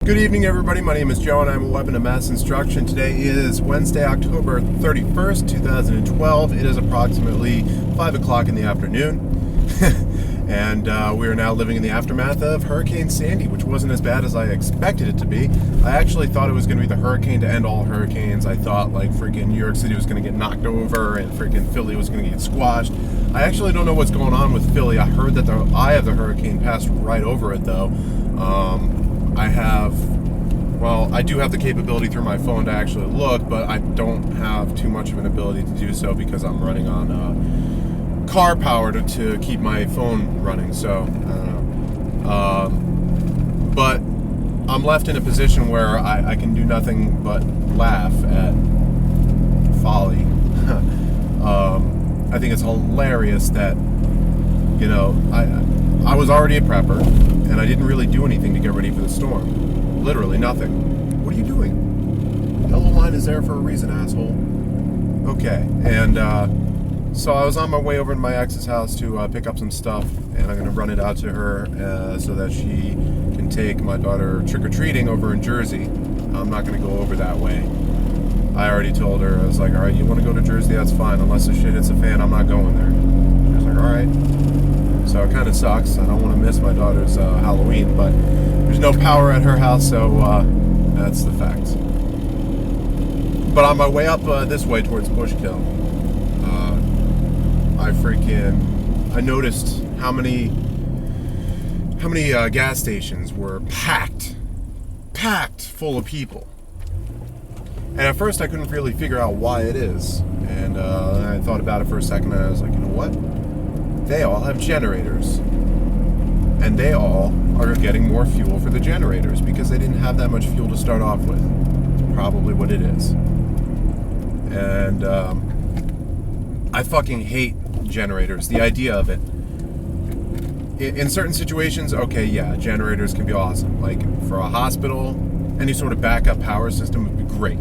Good evening, everybody. My name is Joe, and I'm a weapon of mass instruction. Today is Wednesday, October 31st, 2012. It is approximately 5 o'clock in the afternoon, and we are now living in the aftermath of Hurricane Sandy, which wasn't as bad as I expected it to be. I actually thought it was going to be the hurricane to end all hurricanes. I thought, like, freaking New York City was going to get knocked over, and freaking Philly was going to get squashed. I actually don't know what's going on with Philly. I heard that the eye of the hurricane passed right over it, though. I do have the capability through my phone to actually look, but I don't have too much of an ability to do so because I'm running on car power to keep my phone running, so I don't know. But I'm left in a position where I can do nothing but laugh at folly. I think it's hilarious that, you know, I was already a prepper, and I didn't really do anything to get ready for the storm. Literally nothing. What are you doing? The yellow line is there for a reason, asshole. Okay, and so I was on my way over to my ex's house to pick up some stuff, and I'm going to run it out to her so that she can take my daughter trick-or-treating over in Jersey. I'm not going to go over that way. I already told her, I was like, all right, you want to go to Jersey? That's fine. Unless the shit hits the fan, I'm not going there. She was like, all right. So it kind of sucks. I don't want to miss my daughter's Halloween, but there's no power at her house, so that's the fact. But on my way up this way towards Bushkill, I noticed how many gas stations were packed full of people. And at first I couldn't really figure out why it is. And I thought about it for a second, and I was like, you know what? They all have generators. And they all are getting more fuel for the generators because they didn't have that much fuel to start off with. That's probably what it is. And I fucking hate generators. The idea of it. In certain situations, okay, yeah, generators can be awesome. Like for a hospital, any sort of backup power system would be great.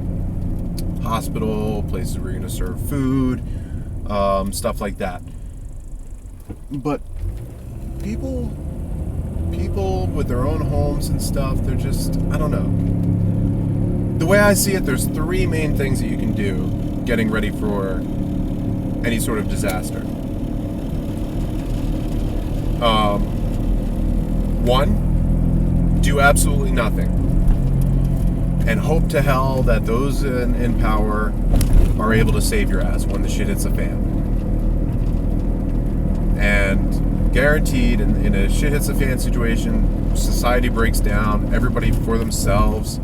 Hospital, places where you're going to serve food, stuff like that. But people with their own homes and stuff, they're just, I don't know. The way I see it, there's three main things that you can do getting ready for any sort of disaster. One, do absolutely nothing. And hope to hell that those in power are able to save your ass when the shit hits the fan. And guaranteed, in a shit hits the fan situation, society breaks down, everybody for themselves.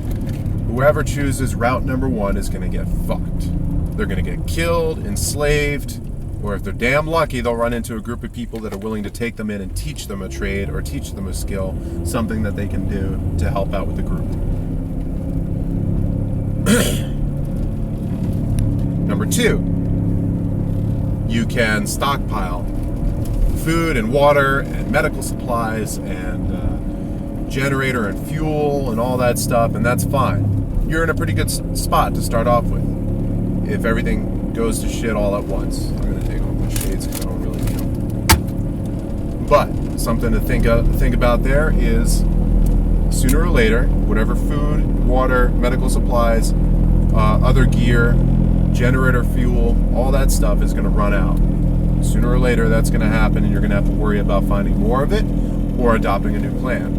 Whoever chooses route number one is going to get fucked. They're going to get killed, enslaved, or if they're damn lucky, they'll run into a group of people that are willing to take them in and teach them a trade or teach them a skill, something that they can do to help out with the group. Number two, you can stockpile food and water and medical supplies and generator and fuel and all that stuff, and that's fine. You're in a pretty good spot to start off with. If everything goes to shit all at once, I'm going to take off my shades because I don't really need them. But something to think about there is sooner or later, whatever food, water, medical supplies, other gear, generator fuel, all that stuff is going to run out. Sooner or later, that's going to happen, and you're going to have to worry about finding more of it or adopting a new plan.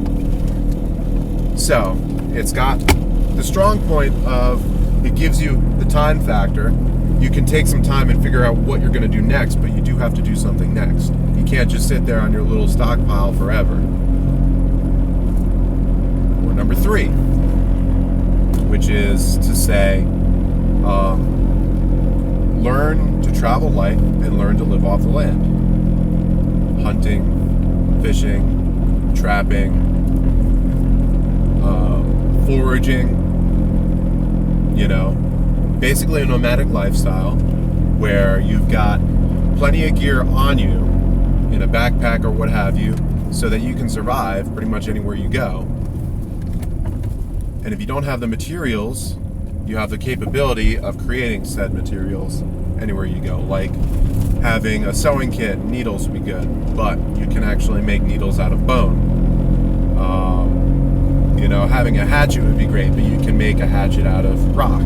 So, it's got the strong point of it gives you the time factor. You can take some time and figure out what you're going to do next, but you do have to do something next. You can't just sit there on your little stockpile forever. Or number three, which is to say, learn to travel light and learn to live off the land. Hunting, fishing, trapping, foraging, you know, basically a nomadic lifestyle where you've got plenty of gear on you in a backpack or what have you so that you can survive pretty much anywhere you go. And if you don't have the materials, you have the capability of creating said materials anywhere you go. Like having a sewing kit, needles would be good, but you can actually make needles out of bone. You know, having a hatchet would be great, but you can make a hatchet out of rock,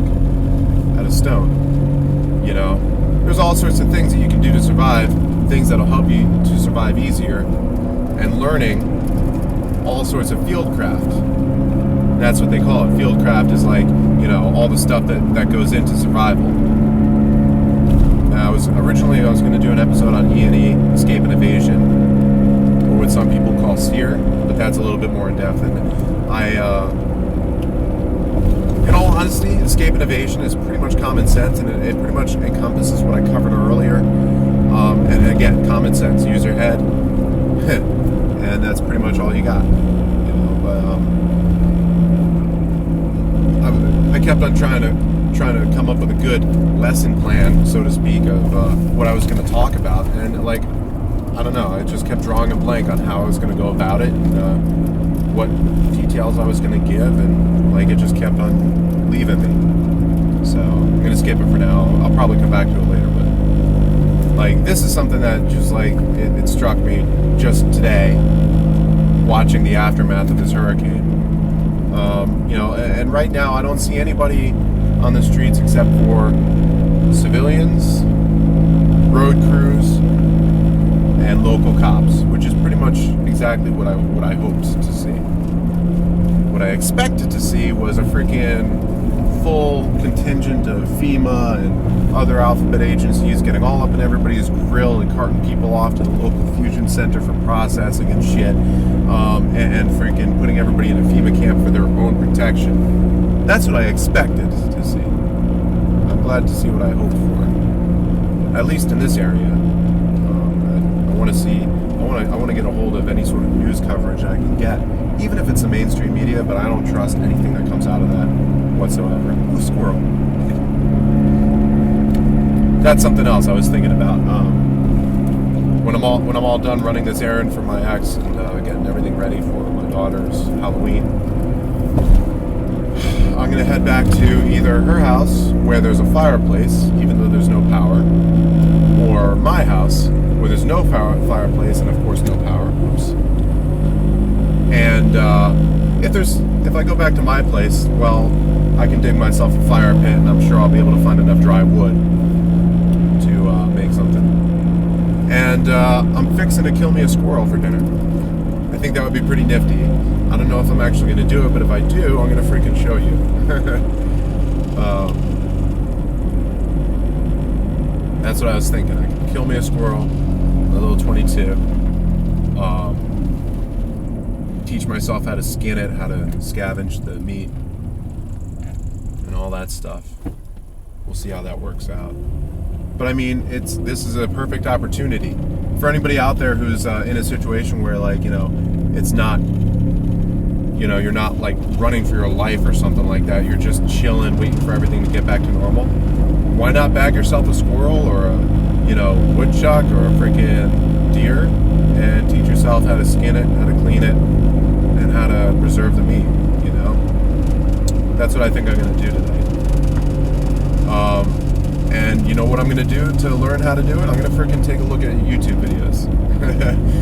out of stone. You know, there's all sorts of things that you can do to survive, things that'll help you to survive easier, and learning all sorts of field craft. That's what they call it. Field craft is like, you know, all the stuff that goes into survival. I was going to do an episode on E&E, escape and evasion, or what some people call SEER, but that's a little bit more in depth. And in all honesty, escape and evasion is pretty much common sense, and it pretty much encompasses what I covered earlier. And again, common sense. Use your head, and that's pretty much all you got. You know, but I kept on trying to come up with a good lesson plan, so to speak, of what I was going to talk about, and like, I don't know, I just kept drawing a blank on how I was going to go about it, and what details I was going to give, and like, it just kept on leaving me. So I'm going to skip it for now. I'll probably come back to it later, but like, this is something that just like it struck me just today, watching the aftermath of this hurricane. You know, and right now I don't see anybody on the streets except for civilians, road crews, and local cops, which is pretty much exactly what I hoped to see. What I expected to see was a freaking full contingent of FEMA and other alphabet agencies getting all up in everybody's grill and carting people off to the local fusion center for processing and shit, and freaking putting everybody in a FEMA camp for their own protection. That's what I expected to see. I'm glad to see what I hoped for, at least in this area. I want to see. I want to get a hold of any sort of news coverage I can get, even if it's the mainstream media. But I don't trust anything that comes out of that whatsoever. Ooh, squirrel. That's something else I was thinking about. When I'm all done running this errand for my ex and getting everything ready for my daughter's Halloween, I'm gonna head back to either her house where there's a fireplace, even though there's no power, or my house where there's no fireplace and of course no power. Oops. And if I go back to my place, well, I can dig myself a fire pit, and I'm sure I'll be able to find enough dry wood to make something. And I'm fixing to kill me a squirrel for dinner. I think that would be pretty nifty. I don't know if I'm actually going to do it, but if I do, I'm going to freaking show you. That's what I was thinking. I can kill me a squirrel, a little 22. Teach myself how to skin it, how to scavenge the meat, and all that stuff. We'll see how that works out. But I mean, this is a perfect opportunity for anybody out there who's in a situation where, like, you know, it's not, you know, you're not like running for your life or something like that. You're just chilling, waiting for everything to get back to normal. Why not bag yourself a squirrel or a, you know, woodchuck or a freaking deer and teach yourself how to skin it, how to clean it, and how to preserve the meat, you know? That's what I think I'm going to do tonight. And you know what I'm going to do to learn how to do it? I'm going to freaking take a look at YouTube videos.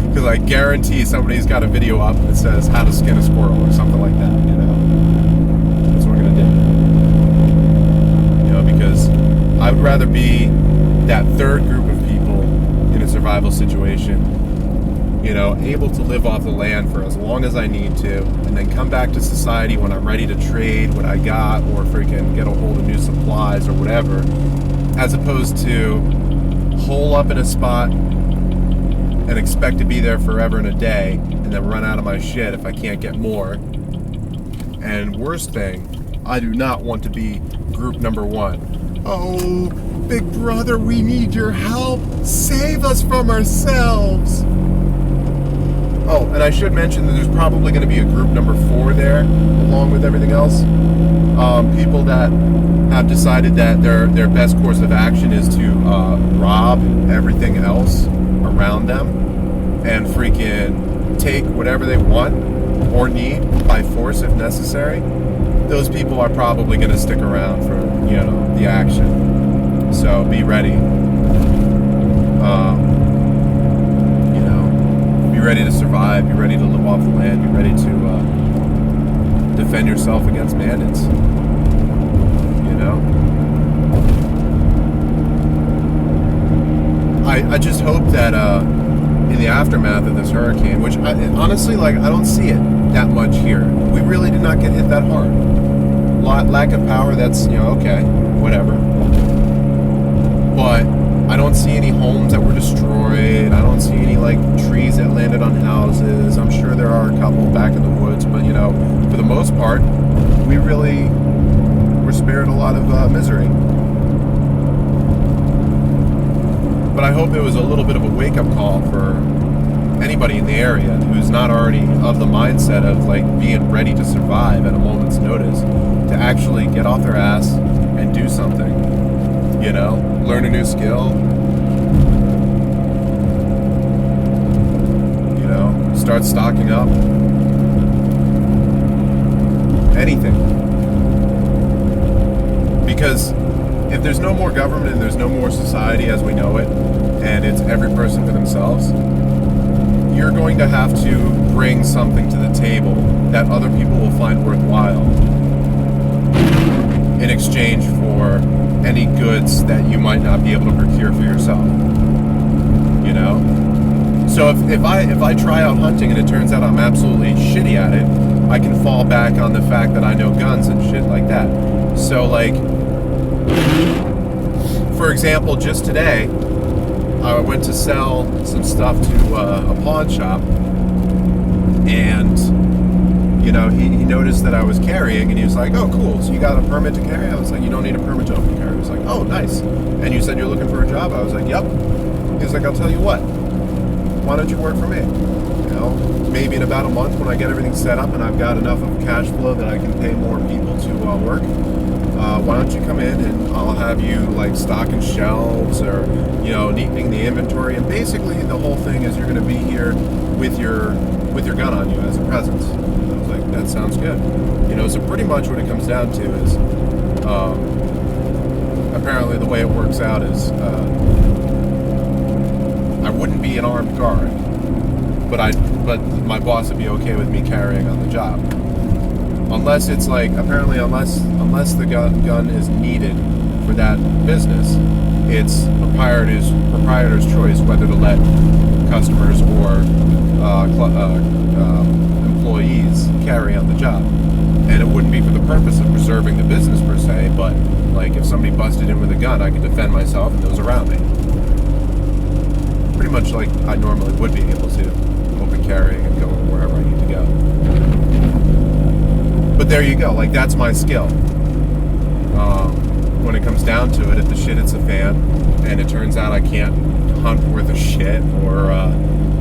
Because I guarantee somebody's got a video up that says how to skin a squirrel or something like that, you know? That's what I'm going to do. You know, because I would rather be that third group of people in a survival situation, you know, able to live off the land for as long as I need to, and then come back to society when I'm ready to trade what I got or freaking get a hold of new supplies or whatever, as opposed to hole up in a spot and expect to be there forever and a day and then run out of my shit if I can't get more. And worst thing, I do not want to be group number one. Oh, big brother, we need your help. Save us from ourselves. Oh, and I should mention that there's probably going to be a group number 4 there, along with everything else. People that have decided that their best course of action is to rob everything else around them and freaking take whatever they want or need by force if necessary. Those people are probably going to stick around for, you know, the action. So be ready. Be ready to survive, be ready to live off the land, be ready to defend yourself against bandits. You know? I just hope that in the aftermath of this hurricane, which honestly, like, I don't see it that much here. We really did not get hit that hard. Lack of power, that's, you know, okay, whatever. But I don't see any homes that were destroyed. I don't see any, like, trees that landed on houses. I'm sure there are a couple back in the woods, but, you know, for the most part, we really were spared a lot of misery. But I hope it was a little bit of a wake-up call for anybody in the area who's not already of the mindset of, like, being ready to survive at a moment's notice, to actually get off their ass and do something. You know, learn a new skill. You know, start stocking up. Anything. Because if there's no more government and there's no more society as we know it, and it's every person for themselves, you're going to have to bring something to the table that other people will find worthwhile in exchange for any goods that you might not be able to procure for yourself. You know? So if I try out hunting and it turns out I'm absolutely shitty at it, I can fall back on the fact that I know guns and shit like that. So, like, for example, just today, I went to sell some stuff to a pawn shop, and, you know, he noticed that I was carrying, and he was like, oh, cool, so you got a permit to carry? I was like, you don't need a permit to open carry. He was like, oh, nice. And you said you're looking for a job? I was like, yep. He was like, I'll tell you what, why don't you work for me? You know, maybe in about a month when I get everything set up and I've got enough of cash flow that I can pay more people to work, why don't you come in and I'll have you, like, stocking shelves or, you know, neatening the inventory, and basically the whole thing is you're going to be here with your gun on you as a presence. I was like, that sounds good. You know, so pretty much what it comes down to is, apparently the way it works out is, I wouldn't be an armed guard, but my boss would be okay with me carrying on the job. Unless it's like, apparently unless the gun is needed for that business, it's proprietor's choice whether to let customers or employees carry on the job. And it wouldn't be for the purpose of preserving the business per se, but, like, if somebody busted in with a gun, I could defend myself and those around me. Pretty much like I normally would be able to, open carrying and go wherever I need to go. But there you go, like, that's my skill. When it comes down to it, if the shit hits the fan and it turns out I can't hunt worth a shit, or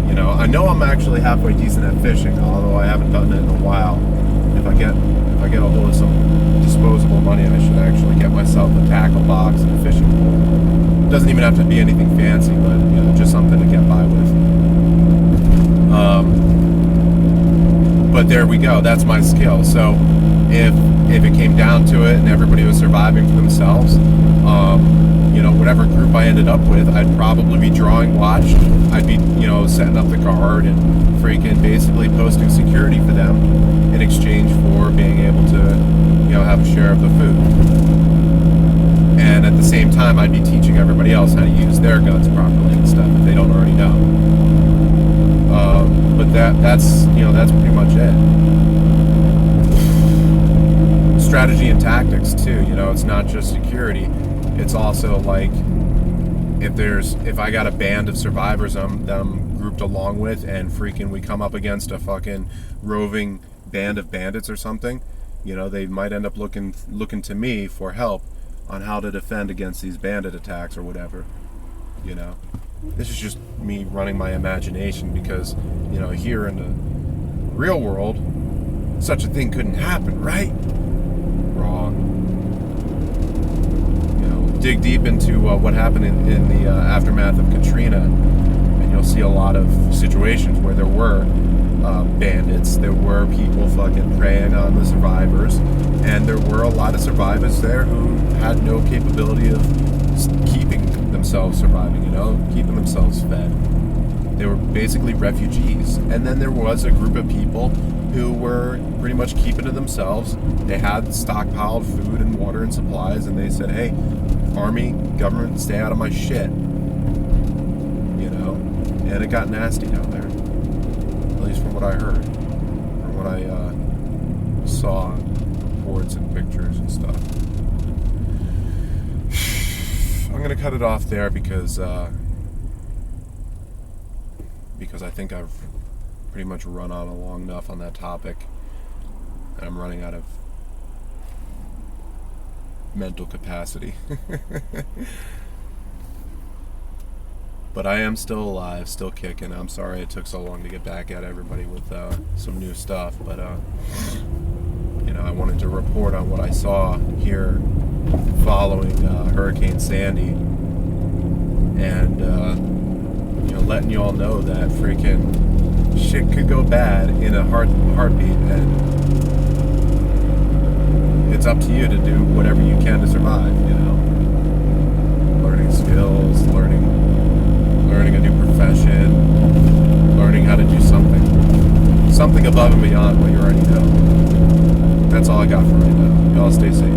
you know, I know I'm actually halfway decent at fishing, although I haven't done it in a while. If I get a hold of some disposable money, I should actually get myself a tackle box and a fishing pole. It doesn't even have to be anything fancy, but, you know, just something to get by with. But there we go. That's my skill. So if it came down to it and everybody was surviving for themselves, you know, whatever group I ended up with, I'd probably be drawing watch. I'd be, you know, setting up the guard and freaking basically posting security for them in exchange for being able to, you know, have a share of the food. And at the same time, I'd be teaching everybody else how to use their guns properly and stuff if they don't already know. But that's you know, that's pretty much it. Strategy and tactics too. You know, it's not just security. It's also like if I got a band of survivors that I'm grouped along with, and freaking we come up against a fucking roving band of bandits or something, you know, they might end up looking to me for help on how to defend against these bandit attacks or whatever. You know, this is just me running my imagination, because, you know, here in the real world, such a thing couldn't happen, right? Wrong. You know, dig deep into what happened in the aftermath of Katrina, and you'll see a lot of situations where there were bandits, there were people fucking preying on the survivors, and there were a lot of survivors there who had no capability of keeping themselves surviving, you know, keeping themselves fed. They were basically refugees. And then there was a group of people who were pretty much keeping to themselves. They had stockpiled food and water and supplies, and they said, hey, Army, government, stay out of my shit. You know? And it got nasty down there. At least from what I heard. From what I saw reports and pictures and stuff. I'm going to cut it off there because I think I've pretty much run on long enough on that topic, and I'm running out of mental capacity. But I am still alive, still kicking. I'm sorry it took so long to get back at everybody with some new stuff, but you know, I wanted to report on what I saw here following Hurricane Sandy, and you know, letting you all know that freaking shit could go bad in a heartbeat, and it's up to you to do whatever you can to survive. You know, learning skills, learning a new profession, learning how to do something above and beyond what you already know. That's all I got for right now. Y'all stay safe.